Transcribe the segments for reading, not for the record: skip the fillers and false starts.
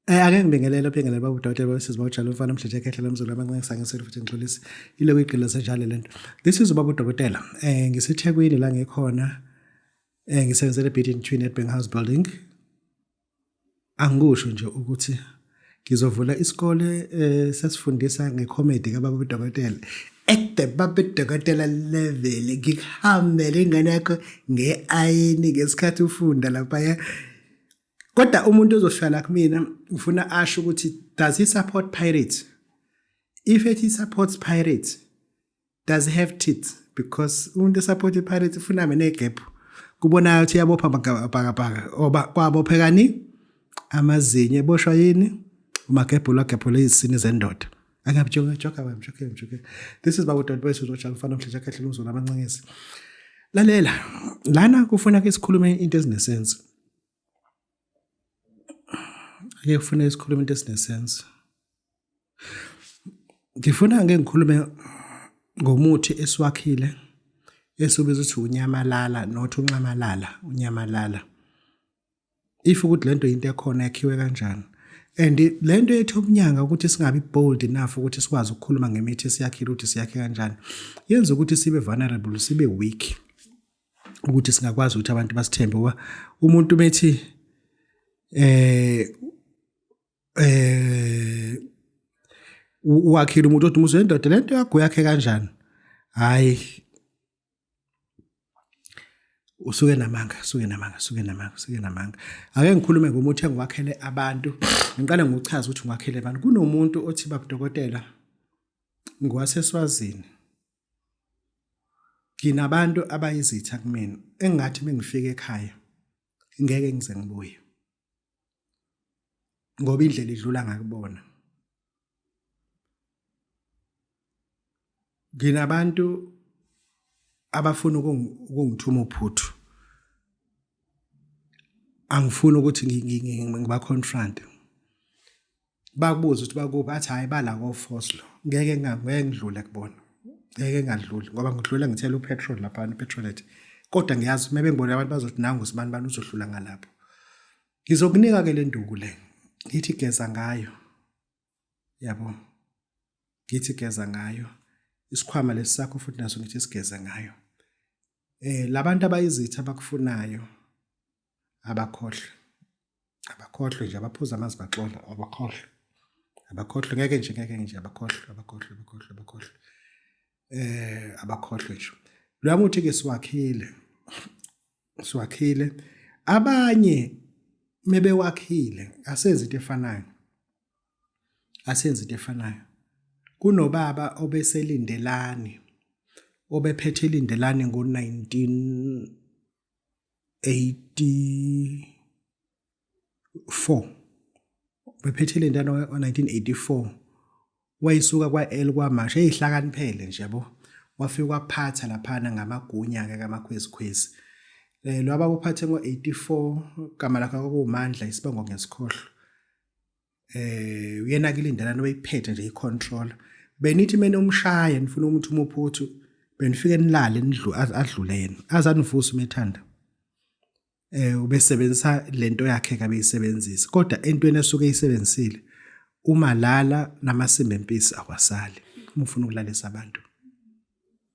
Ake ngibingelele ubingelele baba udokotela bawusizi bawujala umfana omhlanje ekhehlela umzulu abancangisangisele futhi ngixolisi ile kuyigqila senjalo lento. This is ubaba udokotela. NgiseThekwini la ngikhona. Ngisebenzele eBidden Twin Nedbank House Building. Angikusho nje ukuthi ngizovula isikole sesifundisa ngecomedy kababa udokotela. At the baba udokotela level ngikuhambele ingane yakho ngeayini ngesikhathi ufunda lapha. Kodwa umuntu ozohlala kumina ufuna asho ukuthi does he support pirates? If he supports pirates, does he have teeth? Because umuntu support pirates ufuna menegap. Kubona ukuthi yabopha bhaka oba kwabophekani amazinyo eboshwa yini umagebhula izisini zendoda. Angabujoka. This is Baba Dot Boys uzojala umfana omhlanje ekhehlela umzulu abancancisi. Lalela lana kufuna ke sikhulume into ezinesense. Ake kufuna isikhuluma into esinesense. Ngifuna ngikhulume ngomuthi esiwakhile esubiza ukuthi unyamalala nothi unyamalala. If ukuthi lento into ekhona yakhiwe kanjani. And lento yethu obunyanga ukuthi singabi bold enough ukuthi sikwazi ukukhuluma ngemithi esiyakhile ukuthi siyakhe kanjani. Yenza ukuthi sibe vulnerable, sibe weak. Ukuthi singakwazi ukuthi abantu basithembe ngoba umuntu bethi wakhile umuntu othi muzendoda lento yakho yakhe kanjani. Hayi usuke namanga. Ake ngikhulume ngomuthi engiwakhele abantu. Ngiqale ngokuchaza ukuthi ngiwakhele abantu. Kunomuntu othi baba udokotela ngwaseswazini. Nginabantu abayizitha kumina engathi mengifika ekhaya ngeke ngize ngibuye. Ngoba indlela idlula ngakubona. Nginabantu abafuna ukungithuma uphuthu. Angifuni ukuthi ngiba confront. Bakubuza ukuthi bakuba bathi hayi bala ngoFoslo. Ngeke ngidlule kubona. Ngeke ngadluli ngoba ngidlula ngithela upetrol lapha ipetrolate. Kodwa ngiyazi uma bengibona abantu bazothi nangu sibani uzodlula ngalapho. Ngizokunika ke le nduku le. Ngithi geza ngayo. Yabo. Ngithi geza ngayo. Isikhwama lesakho futhi naso ngithi sigeze ngayo. Labantu abayizitha abakufunayo abakhohle nje abaphuza amazi baxola abakhohle ngeke nje abakhohle nje. Lo muthi ke siwakhile abanye mebewakhile asenze into efanayo. Kunobaba obeselindelani obephethe ilindelani ngo-1984. Bephethe ilindelani ngo-1984. Wayisuka kwa-L kwaMasha eyihlakaniphele nje yabo. Wafika waphatha laphana ngamagunya ke kamakhwezikhwezi. Lo abaphathe ngo-84 igama lakhe kwakuMandla isibongo ngesikhohlo. Uyena ke ilindelani oyiphethe nje icontrol. Benithi mina umshaya nifuna umuntu umuphuthu benifike nilale adlule yena azanivusa umethanda. Ubesebenzisa lento yakhe kabe yisebenzisa kodwa entweni esuke eyisebenzisile umalala namasimba empisi awasali. Umufuna ukulalisa abantu.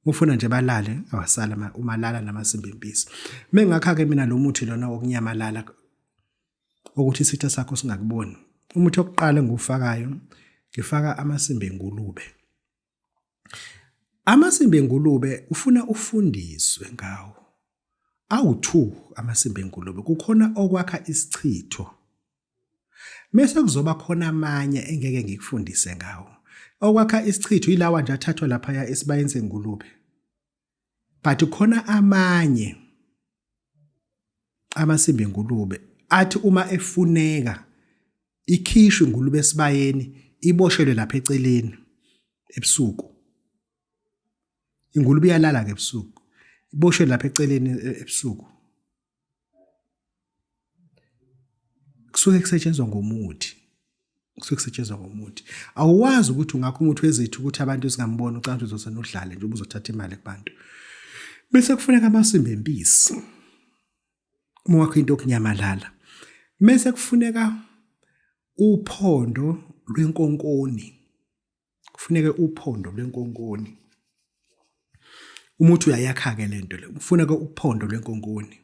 Ufuna nje balale awasala umalala namasimba empisi. Mengakha ke mina lo muthi lona wokunyamalala ukuthi isitha sakho singakuboni. Umuthi oqala ngufakayo ngifaka amasimba engulube. Amasimba engulube ufuna ufundiswe ngawo. Awu2 amasimba engulube kukhona okwakha isichitho. Mase kuzoba khona amanye engeke ngikufundise ngawo. Okwakha isichitho ilawa nje athathwa lapha esibayeni sengulube. But khona amanye amasimba engulube athi uma efuneka ikhishwe ingulube esibayeni iboshelwe lapha eceleni ebusuku. Ingulube iyalala ke ebusuku. Iboshelwe lapha eceleni ebusuku. Kusuke kusetshenzwa ngomuthi. Awuwazi ukuthi ungakho umuthi wezithu ukuthi abantu singambona ucantshe uzosena udlale nje ubuzothatha imali kubantu. Bese kufuneka amasimba empisi. Uma wakho into okunyamalala. Mase kufuneka uphondo lwenkonkoni. Kufuneka uphondo lwenkonkoni. Umuthi uyayakha-ke lento le. Kufuneka uphondo lwenkonkoni.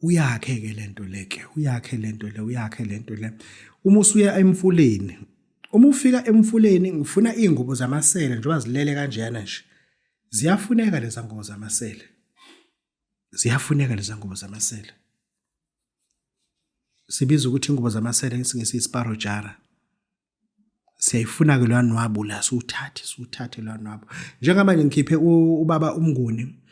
Uyakhe-ke lento leke. Uyakhe lento le. Uyakhe lento le. Uma usuya emfuleni. Uma ufika emfuleni ngifuna iy'ngubo zamasele njengoba zilele kanjeyana nje. Ziyafuneka leza ngubo zamasele. Ziyafuneka leza ngubo zamasele. Sibiza ukuthi ingubo zamasele ngesingisi isparo jara. Siyayifuna-ke loya nwabo la, siwuthathe loya nwabo. Njengamanje ngikhiphe ubaba uMnguni,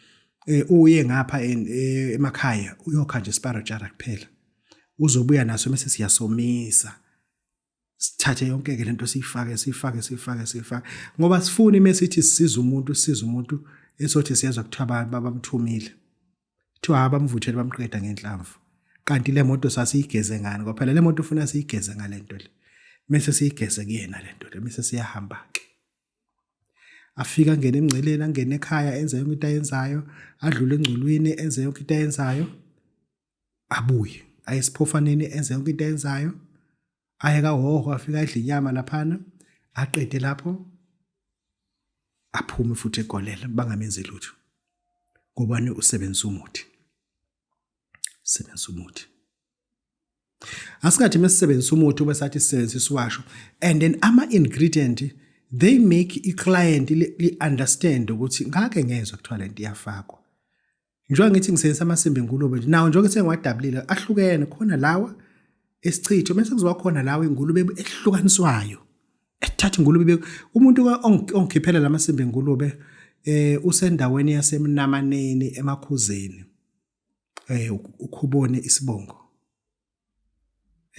uye ngapha emakhaya, uyokha nje isparo jara kuphela. Uzobuya naso mase siyasomisa. Sithathe yonke-ke lento siyifake. Ngoba sifuni mesithi sisiza umuntu, esothi siyezwa kuthiwa babamthumile. Kuthiwa abamvuthele bamqeda ngenhlamvu. Kanti le moto sasiyigeze ngani? Ngoba phela le moto ufuna siyigeze ngalento le. Mase siyigeze kuyena lento le, mase siyahamba-ke. Afika angene emngceleni, angene ekhaya, enze yonke into ayenzayo, adlule engcolweni, enze yonke into ayenzayo, abuye. Aye esiphofaneni, enze yonke into ayenzayo, aye kahoho, afika adle inyama laphana, aqede lapho, aphume futhi egolela, bangamenzi lutho. Ngobani usebenzisa umuthi. Asingathi mesisebenzisa umuthi ube sathi sisebenzisa isiwasho, and then ama-ingredient they make i-client li-understand ukuthi ngake ngezwa kuthiwa lento iyafakwa. Njengoba ngithi ngisebenzisa amasimba engulube nawo njengoba sengiwadabulile ahlukene, khona lawa esichitho bese kuzoba khona lawa ingulube ehlukaniswayo. Ethatha ingulube umuntu ongikhiphela lamasimba engulube usendaweni yaseMnamaneni eMakhuzeni. Ukhubone isibongo.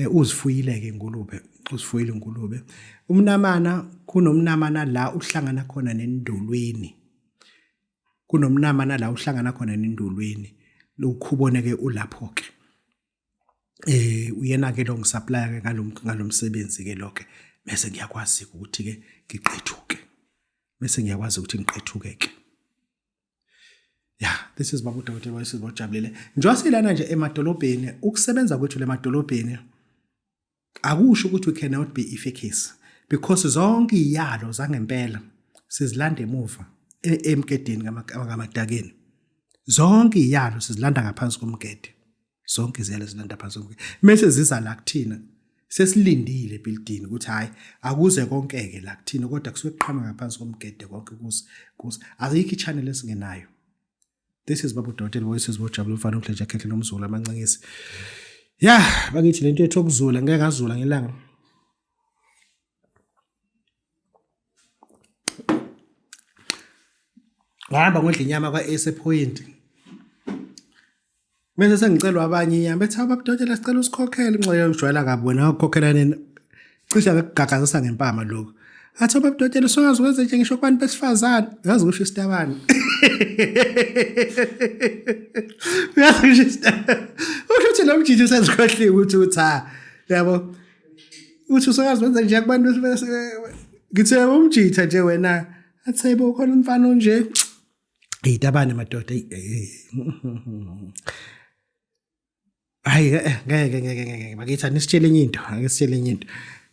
Uzifuyile-ke ingulube, uzifuyile ingulube. Umnamana, kunomnamana la uhlangana khona nendolweni. Ukhubone-ke ulapho-ke. Uyena-ke lo ngisupplya-ke ngalomsebenzi-ke lo-ke. Bese ngiyakwazi ukuthi-ke ngiqethuke-ke. Yeah, this is Babu Dr. Wayisizwe Jabulile. Njengoba silana nje emadolobheni, ukusebenza kwethu lemadolobheni akusho ukuthi we cannot be efficacious, because zonke iyalo zangempela sizilanda emuva emgedeni ngamadakeni. Zonke iyalo sizilanda ngaphansi komgede. Zonke iziyalo zilanda phansi komgede. Mase ziza la kuthina sesilindile ebuilding ukuthi hayi akuze konke-ke la kuthina kodwa kusuke kuqhama ngaphansi komgede konke kuze. Azikho i-channel esingenayo. This is Babu Dr. Wayisizwe Jabulile ufana uMdleja Khekhe nomzulu amancengisi. Yeah, bakithi lento yethu okuzula ngeke ngazula ngelanga. Ngihamba ngodla inyama kwa-Ace Point. Mase sengicelwa abanye inyama bethi Babu Dr sicela usikhokhele ingxoxo ujwayela kabi wena ukukhokhela nini. Cishe akugagazisa ngempama lokho. Athi Babu Dr songazi ukwenza nje ngisho kubantu besifazane. Yazi kusho isitabane. Uyasho isitabane. Uthi lo mjiji usezikhohliwe ukuthi cha yabo. Uthi usongazi ukwenza nje kubantu besifazane. Ngithe umjitha nje wena. Athi yebo khona umfana onje. Itabane madoda. Hayi ngeke bakithi anisitshele enye into, ake sitshele enye into.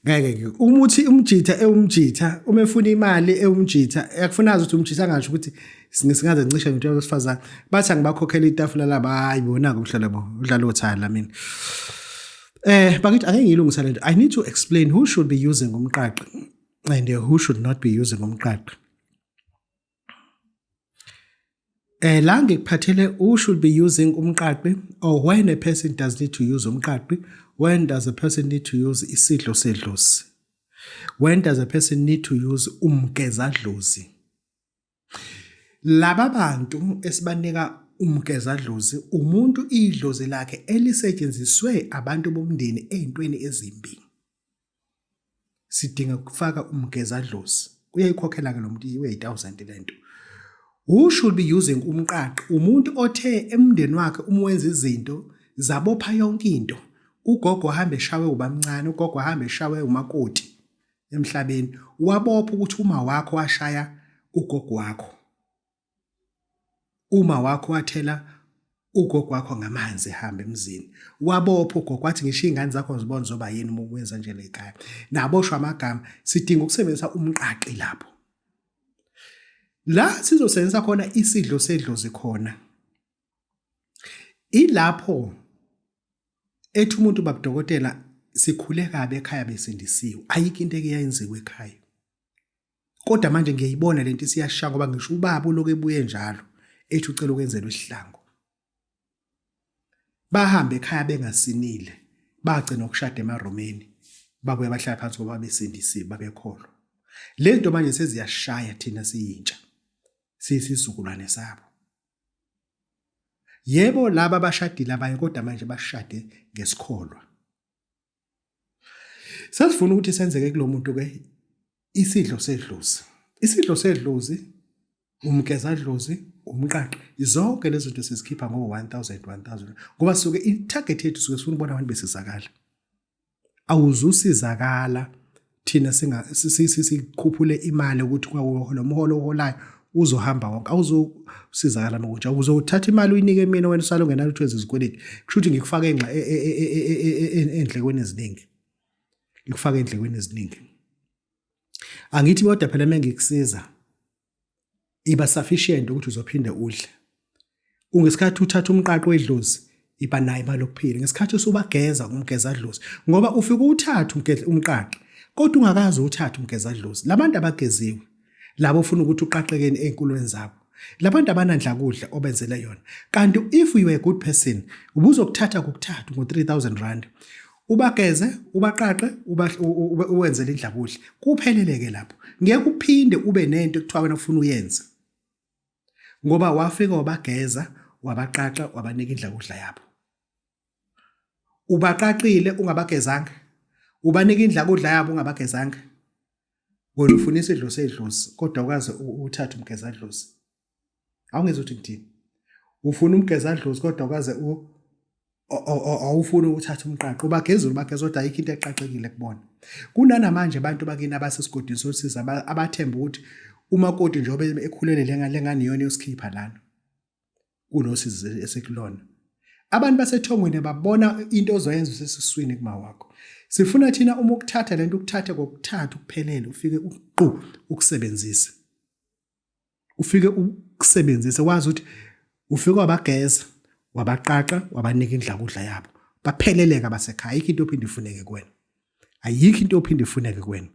Ngeke umuthi umjitha uma efuna imali umjitha akufunazi ukuthi umjitha angasho ukuthi singaze ngicishe into yabesifazane bathi angibakhokhela itafula laba hayi bona ngokuhlala udlala othala mina. Bakithi ake ngilungisa lento. I need to explain who should be using umqaqi and who should not be using umqaqi. La ngikuphathele who should be using umqaqi, or when a person does need to use umqaqi. When does a person need to use isidlo sedlozi? When does a person need to use umkezadlozi? Laba bantu esibanika umkezadlozi umuntu idlozi lakhe elisetshenziswe abantu bomndeni ezintweni ezimbi. Sidinga ukufaka umkezadlozi. Uyayikhokhela ke lo muntu iwe-1000 lento. Who should be using umqaqi? Umuntu othe emndeni wakhe umwenza izinto zabopha yonke into. Ugogo hamba eshawe ubamncane, ugogo hamba eshawe umakoti emhlabeni. Wabopha ukuthi uma wakho washaya ugogo wakho. Uma wakho wathela ugogo wakho ngamanzi ehambe emzini wabopha ugogo wathi ngisho izingane zakho zibona zoba yini uma ukwenza nje lekhaya naboshwa amagama sidinga ukusebenzisa umqaqi lapho la sizosebenzisa khona isidlo sedlozi khona ilapho ethi umuntu babudokotela sikhule kabe ekhaya besindisiwe ayikho into eyayenziwe ekhaya kodwa manje ngiyayibona lento siyashaya ngoba ngisho ubaba uloku ebuye njalo ethi ucela ukwenzelwa isihlangu bahamba ekhaya bengasinile bagcina ukushada emaromeni babuye bahlala phansi ngoba besindisiwe babekholwa lento manje seziyashaya thina siyintsha siyisizukulwane sabo yebo laba abashadile abanye kodwa manje bashade ngesikholwa sasifuna ukuthi senzeke kulomuntu ke isidlo sedlozi umkezadlozi umqaqi zonke lezi zinto sizikhipha ngo-1000 ngoba suke i-target yethu suke sifuna ubona abantu besizakala awuzusizakala thina sikhuphule imali ukuthi kwawo umholo oholayo uzohamba wonke awuzusizakala ngokuthi uzothatha imali uyinike mina wena usale ungenalo uthu ezikweleti kusho ukuthi ngikufake endlekweni eziningi ngikufake endlekweni eziningi angithi kodwa phela mengikusiza iba sufficient ukuthi uzophinde udle ungesikhathi uthatha umqaqo wedlozi iba nayo imali yokuphila ngesikhathi usubageza umgezadlozi ngoba ufika uthatha umqaqi kodwa ungakazi uthatha umgezadlozi labantu abageziwe labo ufuna ukuthi uqaqekeni enkulweni zabo labantu abanandla kudla obenzele yona kanti if you are a good person ubuzokuthatha kokuthatha ngo-3000 rand ubageze ubaqaqe uwenzele indlakudla kupheleleke lapho ngeke uphinde ube nento ekuthiwa wena ufuna uyenza ngoba wafika wabageza wabaqaqa wabanika indlakudla yabo ubaqaqile ungabagezanga ubanika indlakudla yabo ungabagezanga wena ufuna isidlo sedlozi kodwa ukwazi uthatha umgezadlozi awungezwe ukuthi ngithini ufuna umgezadlozi kodwa ukwazi awufuni ukuthatha umqaqo ubagezulu bageza kodwa ayikho into eqaqekile kubona kunanamanje abantu bakini abasesigodini sosiza abathemba ukuthi umakoti njengoba ekhulele lengane yona yosikhipa lana kulosizo esekulona abantu basethongweni babona into ozoyenza usesiswini kuma wakho sifuna thina uma ukuthatha lento ukuthatha kokuthatha ukuphelele ufike uqu ukusebenzisa ufike ukusebenzisa wazi ukuthi ufike wabageza wabaqaqa wabanika indlakudla yabo bapheleleka abasekhaya ayikho into ophinde ifuneke kuwena ayikho into ophinde ifuneke kuwena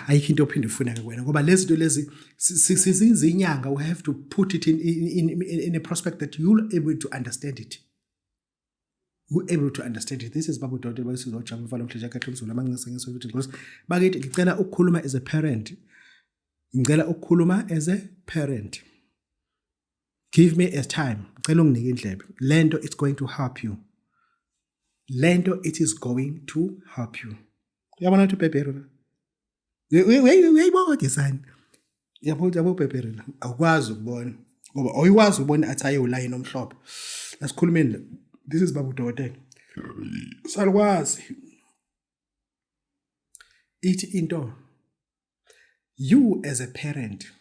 ayikho into ophinde ifuneke kuwena ngoba lezi zinto lezi sizinyanga we have to put it in a prospect that you'll able to understand it this is babu Dr. Basizojama mfana mhleja kahle mzulu amangisengiso ukuthi because bakithi ngicela ukukhuluma as a parent give me a time ngicela unginike indlebe lento it's going to help you lento it is going to help you uyabona ukuthi Pepero uyayibona design yabo Pepero awukwazi ukubona ngoba awuyikwazi ukubona athi ayo line omhlophe asikhulumeni this is babu Dr. salwazi ithi into you as a parent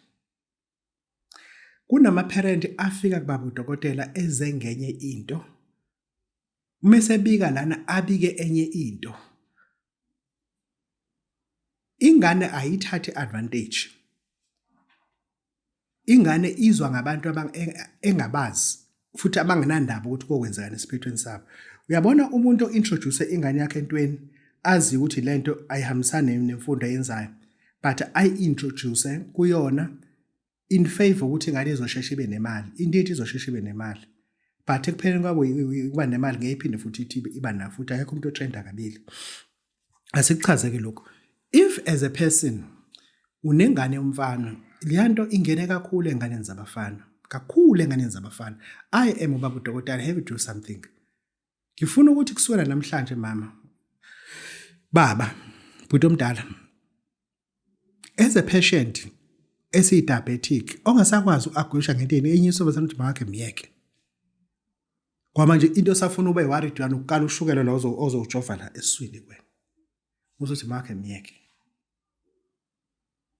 kunama-parent afika kubaba udokotela ezengenye into mesebika lana abike enye into ingane ayithathe advantage ingane izwa ngabantu engabazi futhi abangenandaba ukuthi kokwenzakala esiphethweni sabo uyabona umuntu introduce ingane yakhe entweni azi ukuthi lento ayihambisane nemfundo ayenzayo but introduce kuyona in favor ukuthi ingane izosheshe ibe nemali into ethi izosheshe ibe nemali but ekupheleni kwabo kuba nemali ngeyiphinde futhi ithi iba nayo futhi akekho umuntu otrenda kabili asikuchazeke lokho if as a person unengane yomfana liyanto ingene kakhulu enganeni zabafana I am ubaba udokotela have to do something ngifuna ukuthi kusukela namhlanje mama baba bhuti omdala as a patient esi-diabetic ongasakwazi uagwisha ngento enye isobe sana ukuthi makhe miyeke kwamanje into safuna ube worried yana ukukala ushukela la ozowujova la eswini kwena uzothi makhe miyeke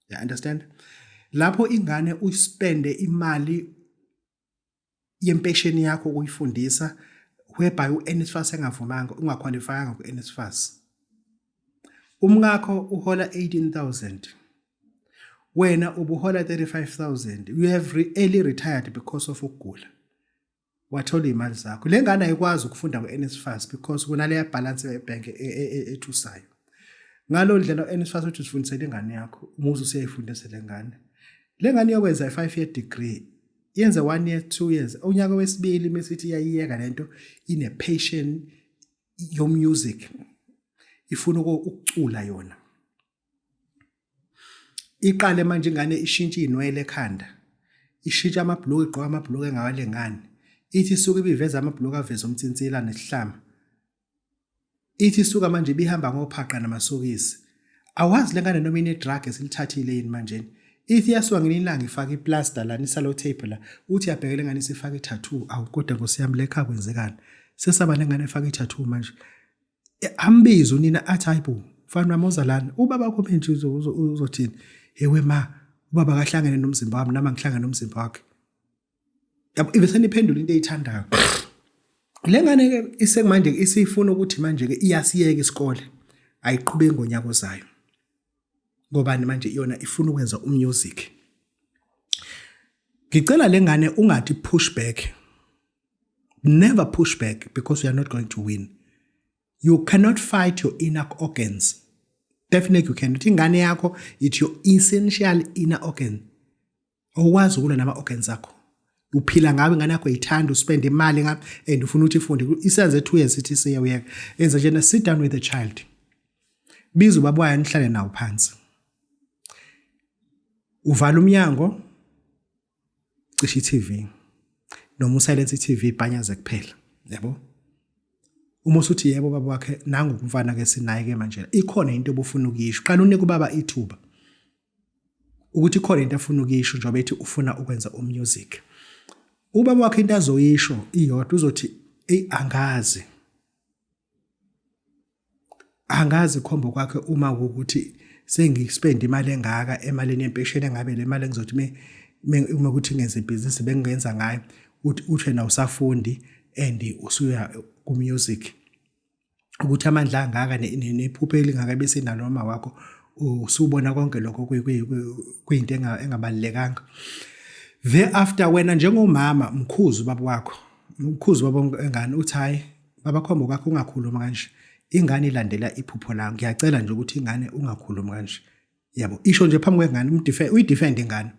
you understand lapho ingane uspende imali yempesheni yakho ukuyifundisa whereby uNSFAS engavumanga ungaqualifyanga kuNSFAS. Umngakho uhola 18,000. Wena ubuhola 35,000. You have early retired because of ukugula. Wathola imali zakho. Lengane ayikwazi ukufunda kuNSFAS because kunaleya balance ebank ethusayo. Ngalo ndlela uNSFAS uthi usifundisele ingane yakho, umuzi usiyayifundisa lengane. Lengane yokwenza i5-year degree yenza 1 year 2 years. Unyaka wesibili mesithi iyayiyeka lento ine passion yo music. Ifuna ukucula yona. Iqale manje ingane ishintshe inwele ekhanda. Ishintsha amabhuluku igqoka amabhuluku engawalengane. Ithi suka ibiveza amabhuluku aveza umtsintsila nesihlama. Ithi suka manje ibihamba ngophaqa namasokisi. Awazi lengane noma ine drug esilithathile yini manje. Ithi yasuka ngelilanga ifaka iplaster lana isalo tape la. Uthi yabhekele ngane sifaka i-tattoo. Awu kodwa nkosiyami lekha kwenzekani. Sesaba lengane efaka i-tattoo manje. Ambizo unina athi hayibo mfana wami ozalana ubaba wakho manje uzothini ewe ma ubaba kahlangene nomzimba wami nama ngihlangana nomzimba wakhe yabo ibese niphendula into eyithandayo lengane ke isekumanje isifuna ukuthi manje ke iyasiyeka isikole ayiqhubeki ngonyaka ozayo ngobani manje yona ifuna ukwenza umusic. Ngicela lengane ungathi push back, never push back because you are not going to win. You cannot fight your inner organs. Definitely you can. Ingane yakho it's your essential inner organ. Owazi ukula nama organs akho. Uphila ngawe ingane yakho ithanda uspend imali ngabe and ufuna ukuthi ifunde. Isenze 2 years ithi siyawuyeka. Enza njena sit down with the child. Biza ubaba wayo nihlale nawo phansi. Uvala umnyango. Cisha iTV. Noma usilence iTV ibhanyaze kuphela. Yabo? Uma usuthi yebo baba wakhe nangu kumfana ke sinaye ke manje ikhona into obufuna ukuyisho qala unike ubaba ithuba ukuthi ikhona into afuna ukuyisho njengoba ethi ufuna ukwenza umusic. Ubaba wakhe into azoyisho iyodwa uzothi angazi khombo kwakhe uma ukuthi sengispend imali engaka emalini yempesheni engabe le mali engizothi uma ukuthi ngenze business bengenza ngayo uthi na usafundi and usuya ku-music ukuthi amandla angaka nephupho elingaka bese nalo noma wakho usubona konke lokho kuyinto engabalekanga. Thereafter wena njengomama mkhuzu baba wakho mkhuzu baba engane uthi hayi baba khombo kwakho ungakhuluma kanje ingane ilandela iphupho layo ngiyacela nje ukuthi ingane ungakhuluma kanje yabo isho nje phambi kwengane uyidefend ingane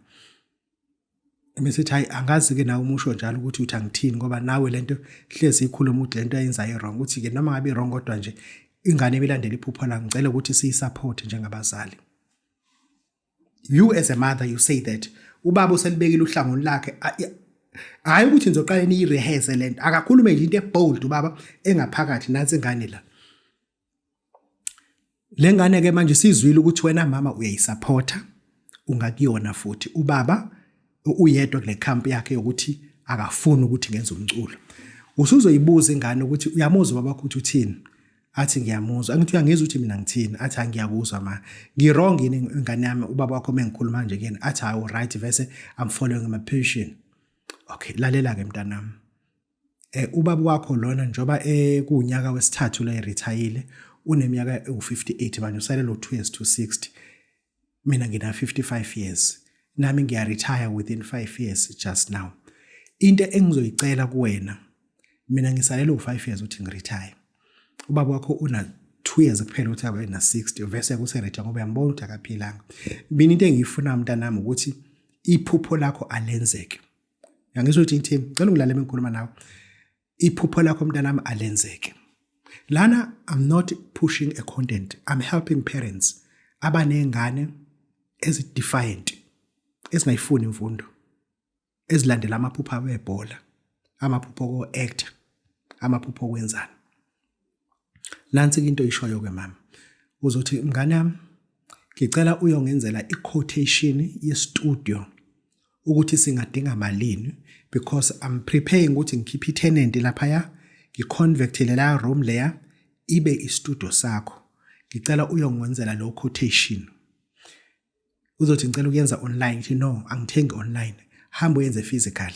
mesithi hayi angazi ke nawe umusho njalo ukuthi uthi angithini ngoba nawe lento hlezi ikhuluma ukuthi lento ayenzayo wrong uthi ke noma ngabe wrong kodwa nje ingane ebilandela iphupho la ngicela ukuthi siyisupport njengabazali. You as a mother you say that ubaba uselibekile uhlangano lakhe hayi ukuthi nizoqala ni rehearse lento akakhulume nje into ebold ubaba engaphakathi nansi ingane la. Lengane ke manje sizwile ukuthi wena mama uyayisupporta ungakuyona futhi ubaba uyedwa kule camp yakhe ukuthi akafuni ukuthi ngenze umculo. Usuzoyibuza ingane ukuthi uyamuzwa baba ukuthi uthini? Athi ngiyamuzwa. Angithi uyangizwa ukuthi mina ngithini? Athi angiyakuzwa ma. Ngirong yini ingane yami ubaba wakho mengikhuluma nje kuyena? Athi hayi right vese I'm following my passion. Okay, lalela ke mntanami. Ubaba wakho lona njoba kuunyaka wesithathu la eretire uneminyaka u58 manje usalela 2 years to 60. Mina ngina 55 years. Nami ngiyaretire within 5 years just now. Into engizoyicela kuwena mina ngisalela u5 years uthi ngiretire. Ubaba wakho una 2 years kuphela uthi abe na 60 vese kuseretire ngoba uyambona ukuthi akaphilanga. Mina into engiyifuna mntanami ukuthi iphupho lakho alenzeke. Yangizwe ukuthi ngithini? Ngicela ungilale mengikhuluma nawe. Iphupho lakho mntanami alenzeke. Lana I'm not pushing a content. I'm helping parents abanengane defiant. Esingayifuni imfundo ezilandela amaphupho abebhola amaphupho ko-act amaphupho okwenzana. Nansi into ishoyo ke mama uzothi mngane yami ngicela uyongenzela i-quotation ye-studio ukuthi singadinga malini because I'm preparing ukuthi ngikhiphe i-tenant lapha ngiconvertele la room leya ibe i-studio sakho. Ngicela uyongenzela lo quotation. Uzothi ngicela ukuyenza online ngithi no angithengi online hamba uyenze physical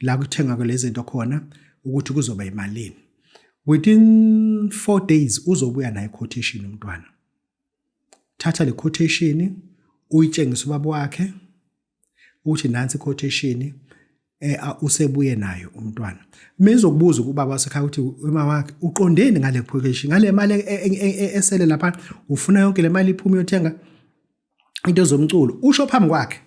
la kuthenga lezi zinto khona ukuthi kuzoba imalini. Within 4 days uzobuya nayo quotation umntwana. Thatha le quotation uyitshengisa ubaba wakhe ukuthi nansi quotation usebuye nayo umntwana. Mezokubuza kubaba wasekhaya ukuthi uma wakhe uqondeni ngale quotation ngale mali esele lapha ufuna yonke le mali iphume uyothenga into zomculo usho phambi kwakhe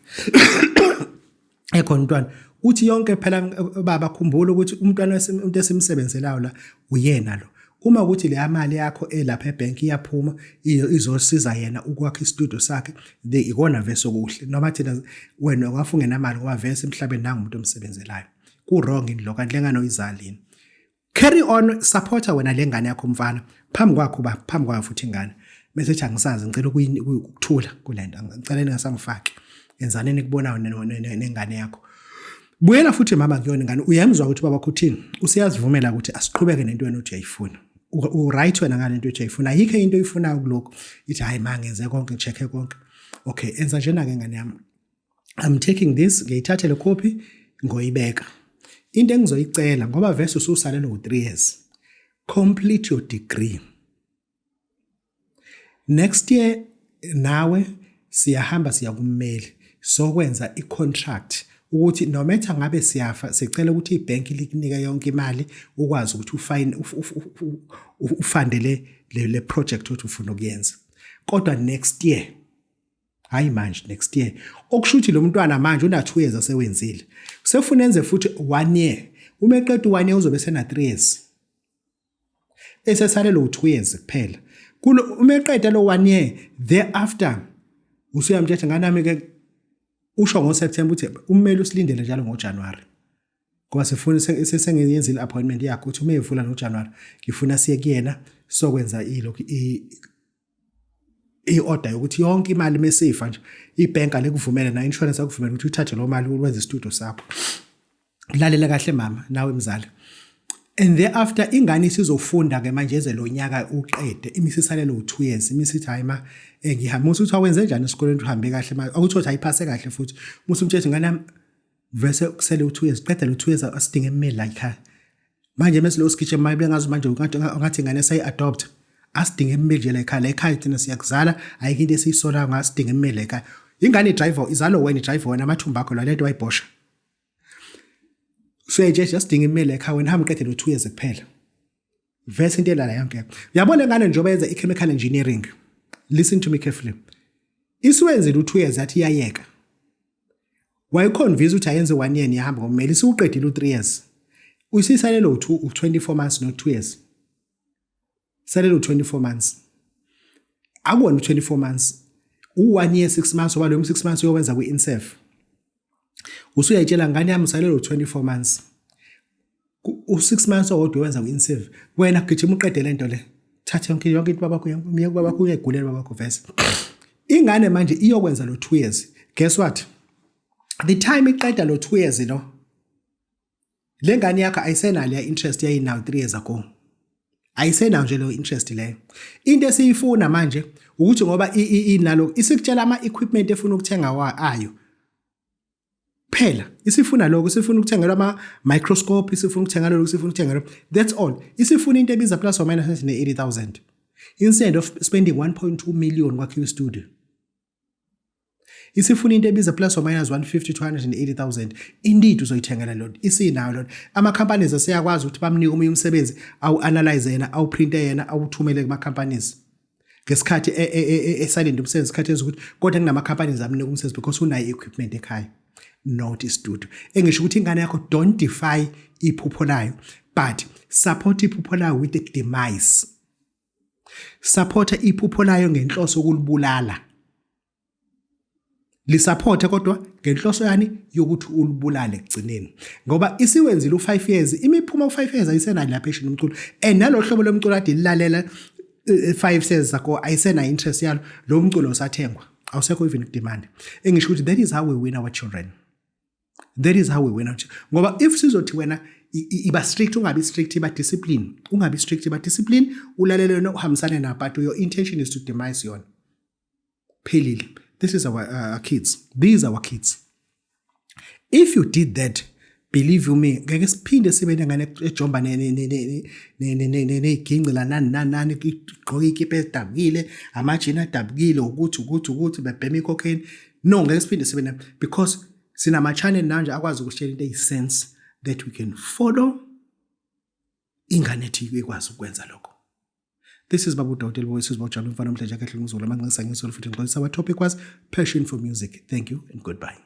ekhona umntwana uthi yonke phela baba khumbula ukuthi umntwana umuntu esimsebenzelayo la uyena lo. Uma ukuthi le mali yakho elapha ebank iyaphuma izosiza yena ukwakha istudio sakhe ikona vese okuhle noma thina wena ungafunge namali ngoba vese emhlabeni nanga umuntu omsebenzelayo ku wrong indlo kanti lengane oyizalini. Carry on, supporta wena lengane yakho mfana phambi kwakho phambi kwayo futhi ingane message angisazi ngicela ukuthula kulento ngicela ningasangifaki enzaneni kubonayo nengane yakho. Buyela futhi mama kuyona ingane uyamzwa ukuthi baba kuthini usiyazivumela ukuthi asiqhubeke nento wena uthi uyayifuna right wena ngale nto uthi uyayifuna ayikho into oyifunayo kuloko ithi hayi mangenze konke ngichecke konke. Okay, enza njena ke ngane yami, I'm taking this ngiyithathe le copy ngoyibeka. Into engizoyicela ngoba vese ususalele ngo 3 years, complete your degree. Next year nawe siyahamba siya kummeli sokwenza i-contract ukuthi no matter ngabe siyafa sicela ukuthi ibank likunika yonke imali ukwazi ukuthi ufundele le project othi ufuna ukuyenza. Kodwa next year hayi manje next year okushuthi lo mntwana manje una 2 years asewenzile sefuna enze futhi 1 year uma eqeda 1 year uzobe sena 3 years esesale lo 2 years kuphela kulo uma eqeda lo 1 year thereafter usuyamthetha nganami ke usho ngoSeptember uthi ummeli usilindele njalo ngoJanuary ngoba sifuna sesengiyenzile appointment yakhe ukuthi uma evula ngoJanuary ngifuna siye kuyena sokwenza i-order yokuthi yonke imali mesifa nje ibank alekuvumela na insurance akuvumela ukuthi uthathe lo mali ukwenza istudio sakho. Lalela kahle mama nawe mzali. And thereafter ingane isizofunda ke manje eze lo nyaka uqede imisisalelo 2 years imisithi hayi ma ngihamba uthi awenze njani esikoleni uhambe kahle manje awuthi ayiphase kahle futhi musu umthetho ngane yami vese kusele 2 years qeda lo 2 years asidinge email la ekhaya manje mase lo skitche maye bengazi manje ngathi ingane sayi adopt asidinge email nje la ekhaya thina siyakuzala ayikho into esiyisola ngasidinge email la ekhaya ingane driver izalo wena driver wena amathumba akho la lento wayibhosha so just dinga imali ekhaya wena hamba qede lo 2 years kuphela vese into elala yonke uyabona ingane njengoba yenza i-chemical engineering. Listen to me carefully. Isiwenzile u2 years athi iyayeka wayiconvince ukuthi ayenze 1 year niyahamba ngomeli isiuqedile u3 years usisalelo 24 months no 2 years salelo 24 months akubona 24 months u1 year 6 months oba lo 6 months uyowenza ku-insef usuyayitshela ngane yami usalelo 24 months u6 months owodwa wenza ku-insef wena gijima uqede lento le thatha yonke into babakho miye babakho uyayigulela babakho vese ingane manje iyokwenza lo 2 years. Guess what, the time iqeda lo 2 years lo le ngane yakho ayisenalo ya interest yayinawo 3 years ago ayisenayo nje lo interest leyo. Into esiyifuna manje ukuthi ngoba inalo isikutshela ama equipment efuna ukuthenga ayo phela isifuna lokho sifuna ukuthengelwa ama microscope isifuna ukuthenga lokho sifuna ukuthenga that's all isifuna into ebiza plus or minus 80,000 instead of spending 1.2 million kwakhiwa studio isifuna into ebiza plus or minus 150 to 180,000 indeed uzoyithengela lot isinayo lot ama companies aseyakwazi ukuthi bamnike umunye umsebenzi awu analyze yena awu print yena awuthumele kuma companies ngesikhathi esilent umsebenzi isikhathi ezokuthi kodwa kunama companies amnika umsebenzi because unayo equipment ekhaya not istudio. Engisho ukuthi ingane yakho don't defy iphupho layo but support iphupho layo with the demise. Support iphupho layo ngenhloso yokulibulala. Lisupport kodwa ngenhloso yani yokuthi ulibulale ekugcineni. Ngoba isiwenzile u5 years imiphuma u5 years ayisenayo lapha eshini umculo and nalo hlobo lomculo ade lilalela 5 years ago ayisena interest yalo lo mculo usathengwa awusekho even demand. Engisho ukuthi that is how we win our children. That is how we win out. Ngoba if sizothi wena iba strict ungabi strict iba discipline ungabi strict iba discipline ulalele no uhambisane na but your intention is to demise yona phelile. This is our kids, these are our kids. If you did that believe you me, ngeke siphinde sibe nengane ejomba neyiginci la nani igqoke ikipa edabukile, amajini adabukile, ukuthi bebhema i-cocaine. No, ngeke siphinde sibe na, because sinama-channel nanje akwazi ukusitshela into eyi-sense that we can follow. Ingane ethi ikwazi ukwenza lokho. This is Babu Dawudela Voices about Jalo Mfana Mhleja Kahle Ngizulu. Mangisangisolo futhi ngixolisa. Our topic was passion for music. Thank you and goodbye.